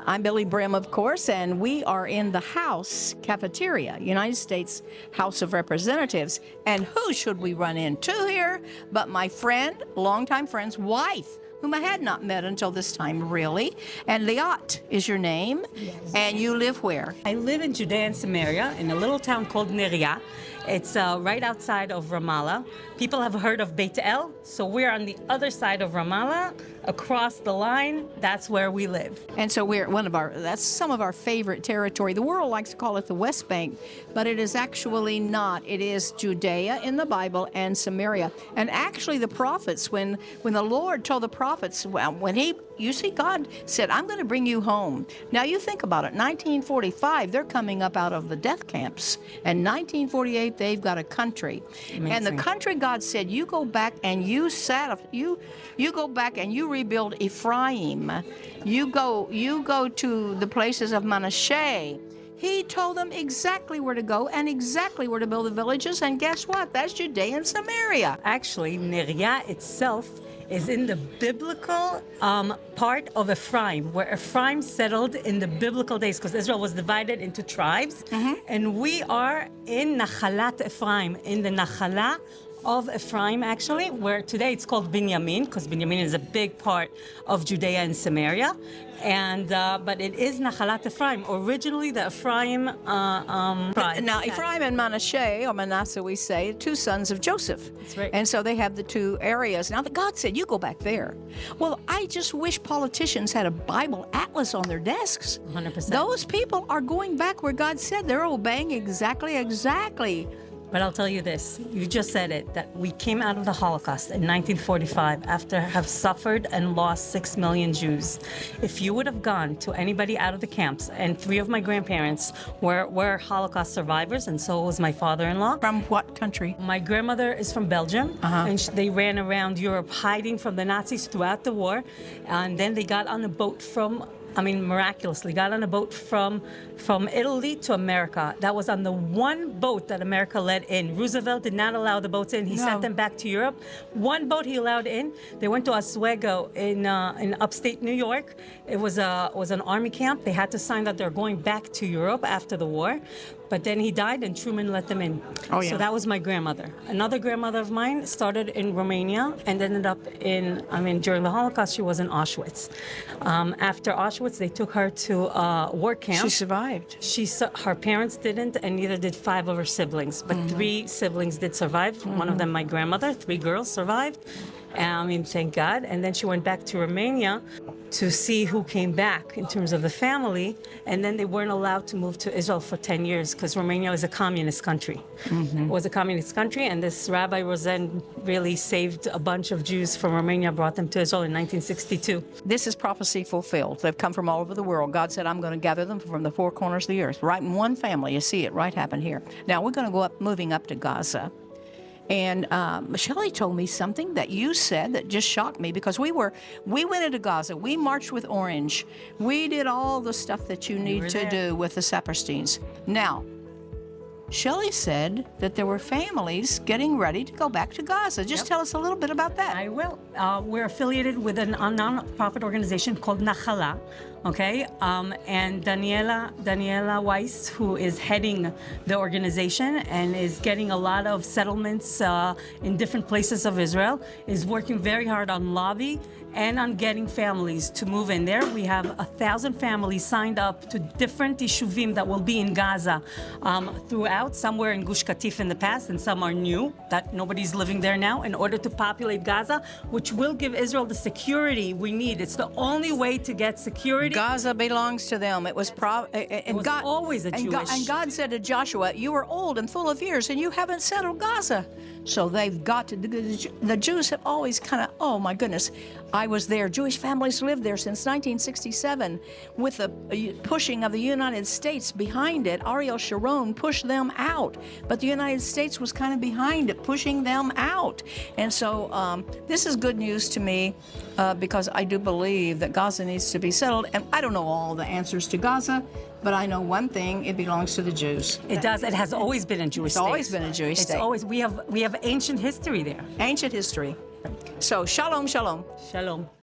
I'm Billye Brim, of course, and we are in the House cafeteria, United States House of Representatives. And who should we run into here but my friend, longtime friend's wife, whom I had not met until this time, really. And Lee-at is your name. Yes. And you live where? I live in Judea and Samaria in a little town called Neria. It's right outside of Ramallah. People have heard of Beit El, so we're on the other side of Ramallah, across the line. That's where we live. And so we're that's some of our favorite territory. The world likes to call it the West Bank, but it is actually not. It is Judea in the Bible and Samaria. And actually the prophets, when the Lord told the prophets, you see, God said, I'm going to bring you home. Now you think about it, 1945, they're coming up out of the death camps. And 1948, they've got a country. Amazing. And the country, God said, you go back and you go back and you rebuild Ephraim. You go to the places of Manasseh. He told them exactly where to go and exactly where to build the villages. And guess what? That's Judea and Samaria. Actually, Neria itself is in the biblical part of Ephraim, where Ephraim settled in the biblical days, because Israel was divided into tribes. And we are in Nachalat Ephraim, in the Nachala of Ephraim, actually, where today it's called Binyamin, because Binyamin is a big part of Judea and Samaria. And but it is Nachalat Ephraim, originally the Ephraim tribe. Now, Ephraim and Manasseh, or Manasseh we say, two sons of Joseph. That's right. And so they have the two areas. Now, God said, you go back there. Well, I just wish politicians had a Bible atlas on their desks. 100%. Those people are going back where God said. They're obeying exactly. But I'll tell you this, you just said it, that we came out of the Holocaust in 1945 after have suffered and lost 6 million Jews. If you would have gone to anybody out of the camps, and 3 of my grandparents were Holocaust survivors, and so was my father-in-law. From what country? My grandmother is from Belgium, and they ran around Europe hiding from the Nazis throughout the war, and then they got on a boat miraculously got on a boat from Italy to America. That was on the one boat that America let in. Roosevelt did not allow the boats in. He sent them back to Europe. One boat he allowed in. They went to Oswego in upstate New York. It was an army camp. They had to sign that they're going back to Europe after the war. But then he died, and Truman let them in. Oh, yeah. So that was my grandmother. Another grandmother of mine started in Romania and ended up during the Holocaust, she was in Auschwitz. After Auschwitz, they took her to a work camp. She survived. Her parents didn't, and neither did 5 of her siblings. But 3 siblings did survive. One of them, my grandmother. 3 girls survived. Thank God. And then she went back to Romania to see who came back in terms of the family. And then they weren't allowed to move to Israel for 10 years because Romania is a communist country. It was a communist country, and this Rabbi Rosen really saved a bunch of Jews from Romania, brought them to Israel in 1962. This is prophecy fulfilled. They've come from all over the world. God said, I'm going to gather them from the 4 corners of the earth, right in one family. You see it right happen here. Now, we're going to go moving up to Gaza. And Shelley told me something that you said that just shocked me, because we went into Gaza. We marched with Orange. We did all the stuff that you need to do with the Sapersteins. Now, Shelley said that there were families getting ready to go back to Gaza. Just tell us a little bit about that. I will. We're affiliated with a non-profit organization called Nachala, okay? And Daniela Weiss, who is heading the organization and is getting a lot of settlements in different places of Israel, is working very hard on lobby and on getting families to move in there. We have 1,000 families signed up to different yeshuvim that will be in Gaza throughout. Some were in Gush Katif in the past, and some are new, that nobody's living there now, in order to populate Gaza, which will give Israel the security we need. It's the only way to get security. Gaza belongs to them. It was always a Jewish. And God said to Joshua, you are old and full of years, and you haven't settled Gaza. So they've got to, the Jews have always kind of, oh my goodness, I was there. Jewish families lived there since 1967 with the pushing of the United States behind it. Ariel Sharon pushed them out, but the United States was kind of behind it, pushing them out. And so this is good news to me because I do believe that Gaza needs to be settled. And I don't know all the answers to Gaza, but I know one thing, it belongs to the Jews. It does. It has always been a Jewish state. It's always been a Jewish state. It's always, we have ancient history there. Ancient history. So, shalom, shalom. Shalom.